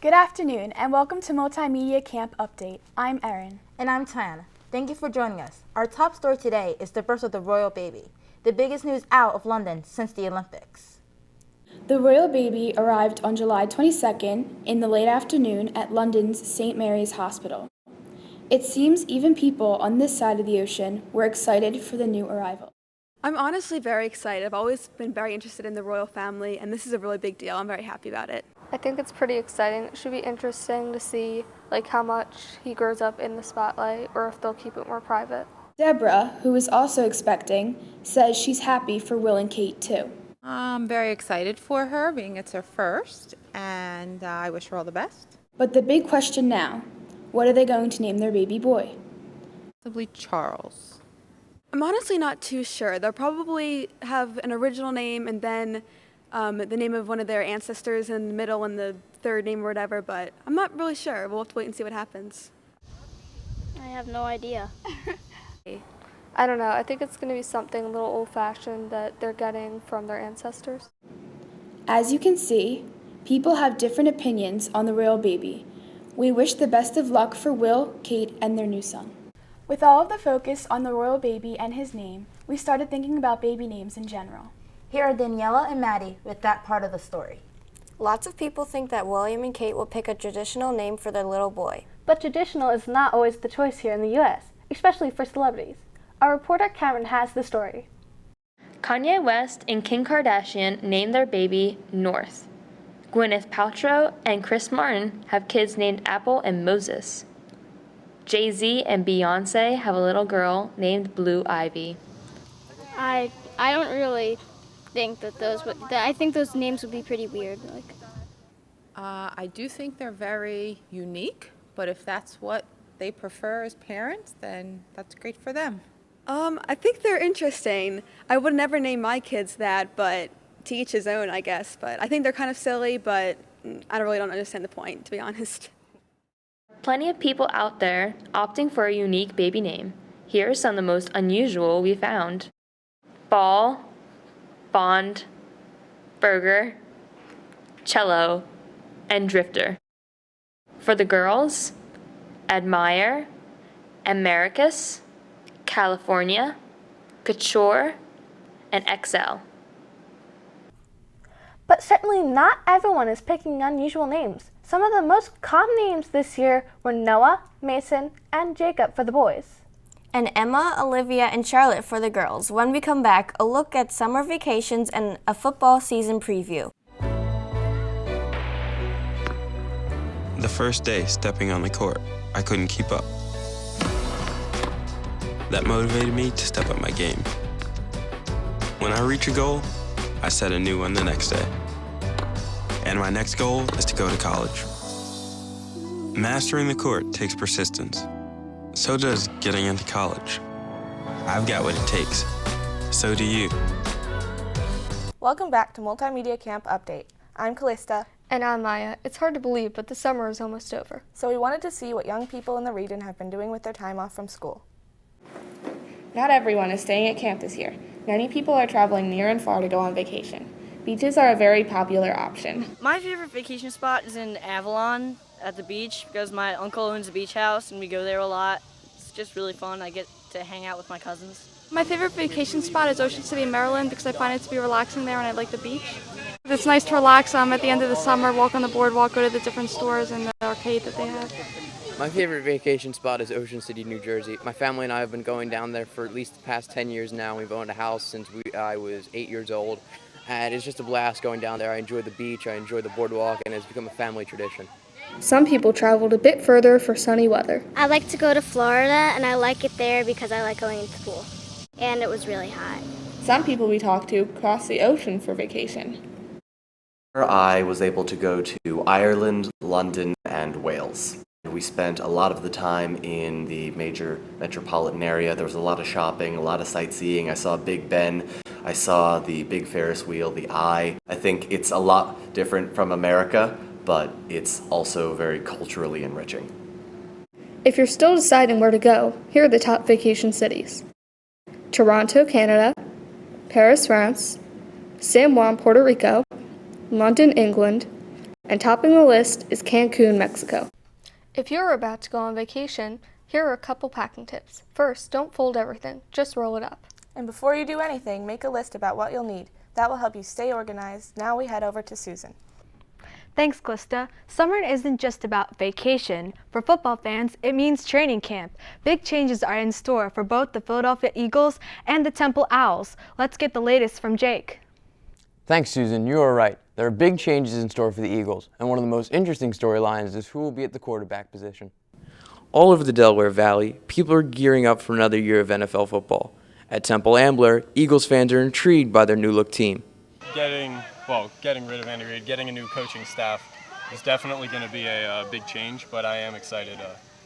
Good afternoon and welcome to Multimedia Camp Update. I'm Erin. And I'm Tiana. Thank you for joining us. Our top story today is the birth of the royal baby, the biggest news out of London since the Olympics. The royal baby arrived on July 22nd in the late afternoon at London's St. Mary's Hospital. It seems even people on this side of the ocean were excited for the new arrival. I'm honestly very excited. I've always been very interested in the royal family, and this is a really big deal. I'm very happy about it. I think it's pretty exciting. It should be interesting to see how much he grows up in the spotlight or if they'll keep it more private. Deborah, who is also expecting, says she's happy for Will and Kate too. I'm very excited for her, being it's her first, and I wish her all the best. But the big question now, what are they going to name their baby boy? Possibly Charles. I'm honestly not too sure. They'll probably have an original name and then the name of one of their ancestors in the middle and the third name or whatever, but I'm not really sure. We'll have to wait and see what happens. I have no idea. I don't know. I think it's going to be something a little old-fashioned that they're getting from their ancestors. As you can see, people have different opinions on the royal baby. We wish the best of luck for Will, Kate, and their new son. With all of the focus on the royal baby and his name, we started thinking about baby names in general. Here are Daniela and Maddie with that part of the story. Lots of people think that William and Kate will pick a traditional name for their little boy. But traditional is not always the choice here in the U.S., especially for celebrities. Our reporter Cameron has the story. Kanye West and Kim Kardashian named their baby North. Gwyneth Paltrow and Chris Martin have kids named Apple and Moses. Jay-Z and Beyonce have a little girl named Blue Ivy. I don't really think that I think those names would be pretty weird. I do think they're very unique, but if that's what they prefer as parents, then that's great for them. I think they're interesting. I would never name my kids that, but to each his own, I guess. But I think they're kind of silly, but I really don't understand the point, to be honest. Plenty of people out there opting for a unique baby name. Here are some of the most unusual we found. Ball, Bond, Burger, Cello, and Drifter. For the girls, Admire, Americus, California, Couture, and XL. But certainly not everyone is picking unusual names. Some of the most common names this year were Noah, Mason, and Jacob for the boys. And Emma, Olivia, and Charlotte for the girls. When we come back, a look at summer vacations and a football season preview. The first day stepping on the court, I couldn't keep up. That motivated me to step up my game. When I reach a goal, I set a new one the next day. And my next goal is to go to college. Mastering the court takes persistence. So does getting into college. I've got what it takes. So do you. Welcome back to Multimedia Camp Update. I'm Callista. And I'm Maya. It's hard to believe, but the summer is almost over. So we wanted to see what young people in the region have been doing with their time off from school. Not everyone is staying at camp this year. Many people are traveling near and far to go on vacation. Beaches are a very popular option. My favorite vacation spot is in Avalon at the beach because my uncle owns a beach house and we go there a lot. It's just really fun. I get to hang out with my cousins. My favorite vacation spot is Ocean City, Maryland because I find it to be relaxing there and I like the beach. It's nice to relax at the end of the summer, walk on the boardwalk, go to the different stores and the arcade that they have. My favorite vacation spot is Ocean City, New Jersey. My family and I have been going down there for at least the past 10 years now. We've owned a house since I was 8 years old. And it's just a blast going down there. I enjoy the beach, I enjoy the boardwalk, and it's become a family tradition. Some people traveled a bit further for sunny weather. I like to go to Florida, and I like it there because I like going to the pool. And it was really hot. Some people we talked to crossed the ocean for vacation. I was able to go to Ireland, London, and Wales. We spent a lot of the time in the major metropolitan area. There was a lot of shopping, a lot of sightseeing. I saw Big Ben. I saw the big Ferris wheel, the Eye. I think it's a lot different from America, but it's also very culturally enriching. If you're still deciding where to go, here are the top vacation cities. Toronto, Canada, Paris, France, San Juan, Puerto Rico, London, England, And topping the list is Cancun, Mexico. If you're about to go on vacation, here are a couple packing tips. First, don't fold everything, just roll it up. And before you do anything, make a list about what you'll need. That will help you stay organized. Now we head over to Susan. Thanks, Glista. Summer isn't just about vacation. For football fans, it means training camp. Big changes are in store for both the Philadelphia Eagles and the Temple Owls. Let's get the latest from Jake. Thanks, Susan. You are right. There are big changes in store for the Eagles, and one of the most interesting storylines is who will be at the quarterback position. All over the Delaware Valley, people are gearing up for another year of NFL football. At Temple Ambler, Eagles fans are intrigued by their new-look team. Getting rid of Andy Reid, getting a new coaching staff is definitely going to be a big change, but I am excited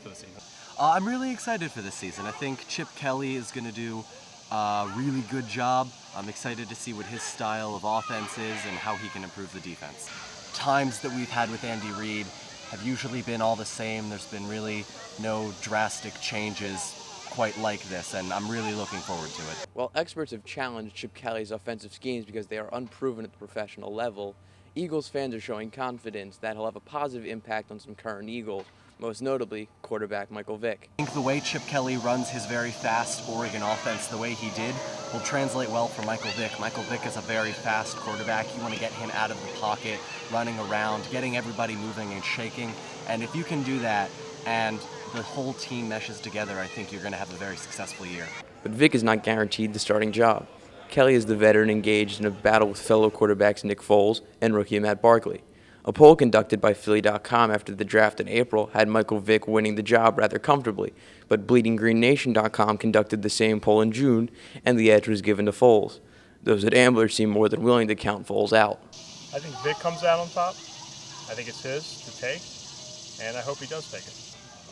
for the season. I'm really excited for this season. I think Chip Kelly is going to do a really good job. I'm excited to see what his style of offense is and how he can improve the defense. Times that we've had with Andy Reid have usually been all the same. There's been really no drastic changes quite like this, and I'm really looking forward to it. While experts have challenged Chip Kelly's offensive schemes because they are unproven at the professional level, Eagles fans are showing confidence that he'll have a positive impact on some current Eagles, most notably quarterback Michael Vick. I think the way Chip Kelly runs his very fast Oregon offense the way he did will translate well for Michael Vick. Michael Vick is a very fast quarterback. You want to get him out of the pocket, running around, getting everybody moving and shaking, and if you can do that and the whole team meshes together, I think you're going to have a very successful year. But Vick is not guaranteed the starting job. Kelly is the veteran engaged in a battle with fellow quarterbacks Nick Foles and rookie Matt Barkley. A poll conducted by Philly.com after the draft in April had Michael Vick winning the job rather comfortably, but BleedingGreenNation.com conducted the same poll in June, and the edge was given to Foles. Those at Ambler seem more than willing to count Foles out. I think Vic comes out on top. I think it's his to take, and I hope he does take it.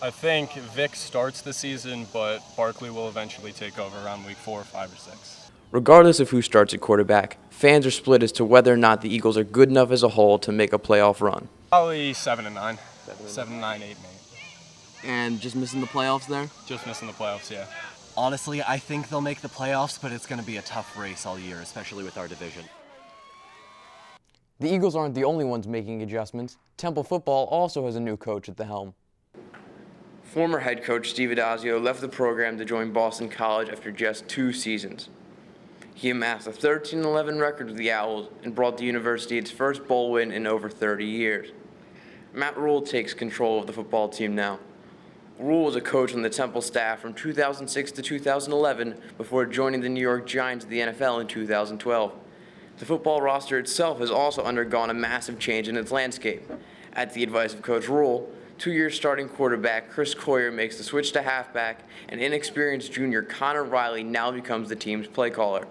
I think Vic starts the season, but Barkley will eventually take over around week 4, 5, or 6. Regardless of who starts at quarterback, fans are split as to whether or not the Eagles are good enough as a whole to make a playoff run. Probably 7-9. 7-9, 8-8. And just missing the playoffs there? Just missing the playoffs, yeah. Honestly, I think they'll make the playoffs, but it's going to be a tough race all year, especially with our division. The Eagles aren't the only ones making adjustments. Temple football also has a new coach at the helm. Former head coach Steve Adazio left the program to join Boston College after just 2 seasons. He amassed a 13-11 record with the Owls and brought the university its first bowl win in over 30 years. Matt Rule takes control of the football team now. Rule was a coach on the Temple staff from 2006 to 2011 before joining the New York Giants of the NFL in 2012. The football roster itself has also undergone a massive change in its landscape. At the advice of Coach Rule, 2-year starting quarterback Chris Coyer makes the switch to halfback, and inexperienced junior Connor Riley now becomes the team's play caller.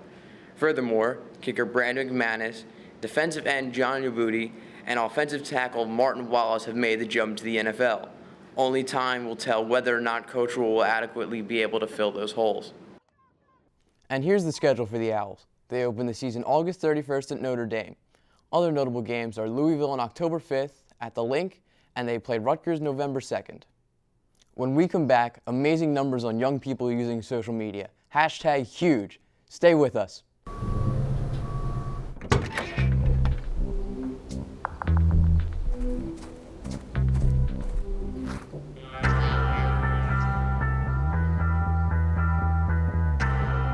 Furthermore, kicker Brandon McManus, defensive end John Yabuti, and offensive tackle Martin Wallace have made the jump to the NFL. Only time will tell whether or not Coach Rule will adequately be able to fill those holes. And here's the schedule for the Owls. They open the season August 31st at Notre Dame. Other notable games are Louisville on October 5th at the Link, and they play Rutgers November 2nd. When we come back, amazing numbers on young people using social media. #huge. Stay with us.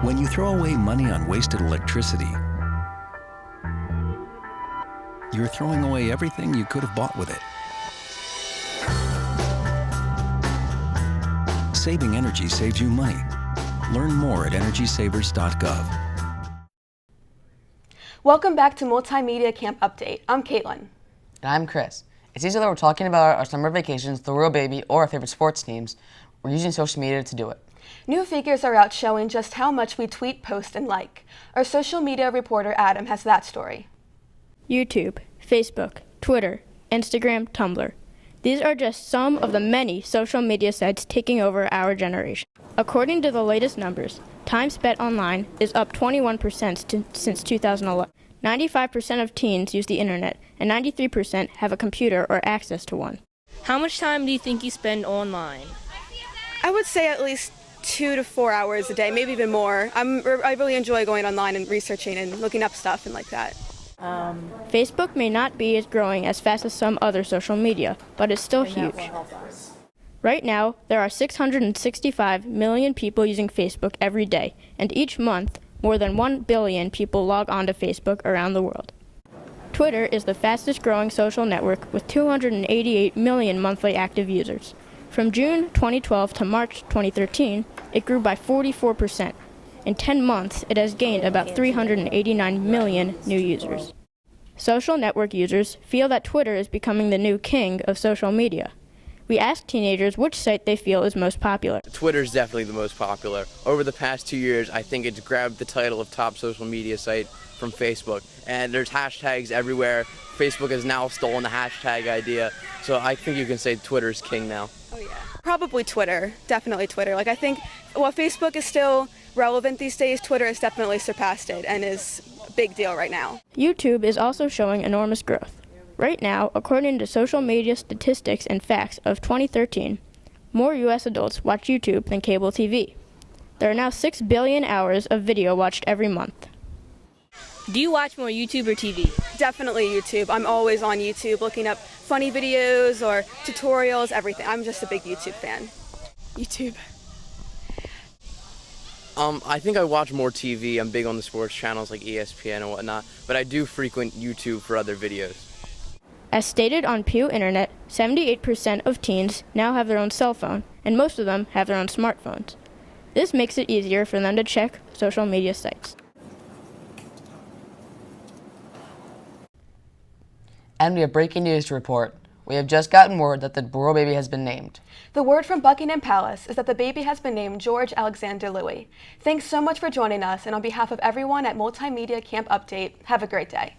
When you throw away money on wasted electricity, you're throwing away everything you could have bought with it. Saving energy saves you money. Learn more at energysavers.gov. Welcome back to Multimedia Camp Update. I'm Caitlin. And I'm Chris. It's easy that we're talking about our summer vacations, the royal baby, or our favorite sports teams. We're using social media to do it. New figures are out showing just how much we tweet, post, and like. Our social media reporter Adam has that story. YouTube, Facebook, Twitter, Instagram, Tumblr. These are just some of the many social media sites taking over our generation. According to the latest numbers, time spent online is up 21% since 2011. 95% of teens use the internet, and 93% have a computer or access to one. How much time do you think you spend online? I would say at least 2 to 4 hours a day, maybe even more. I really enjoy going online and researching and looking up stuff and like that. Facebook may not be as growing as fast as some other social media, but it's still huge. Right now, there are 665 million people using Facebook every day, and each month, more than 1 billion people log onto Facebook around the world. Twitter is the fastest growing social network with 288 million monthly active users. From June 2012 to March 2013, it grew by 44%. In 10 months, it has gained about 389 million new users. Social network users feel that Twitter is becoming the new king of social media. We asked teenagers which site they feel is most popular. Twitter's definitely the most popular. Over the past 2 years, I think it's grabbed the title of top social media site from Facebook. And there's hashtags everywhere. Facebook has now stolen the hashtag idea. So I think you can say Twitter's king now. Oh yeah. Probably Twitter, definitely Twitter. Like I think while Facebook is still relevant these days, Twitter has definitely surpassed it and is a big deal right now. YouTube is also showing enormous growth. Right now, according to social media statistics and facts of 2013, more U.S. adults watch YouTube than cable TV. There are now 6 billion hours of video watched every month. Do you watch more YouTube or TV? Definitely YouTube. I'm always on YouTube looking up funny videos or tutorials, everything. I'm just a big YouTube fan. YouTube. I think I watch more TV. I'm big on the sports channels like ESPN and whatnot, but I do frequent YouTube for other videos. As stated on Pew Internet, 78% of teens now have their own cell phone, and most of them have their own smartphones. This makes it easier for them to check social media sites. And we have breaking news to report. We have just gotten word that the royal baby has been named. The word from Buckingham Palace is that the baby has been named George Alexander Louis. Thanks so much for joining us, and on behalf of everyone at Multimedia Camp Update, have a great day.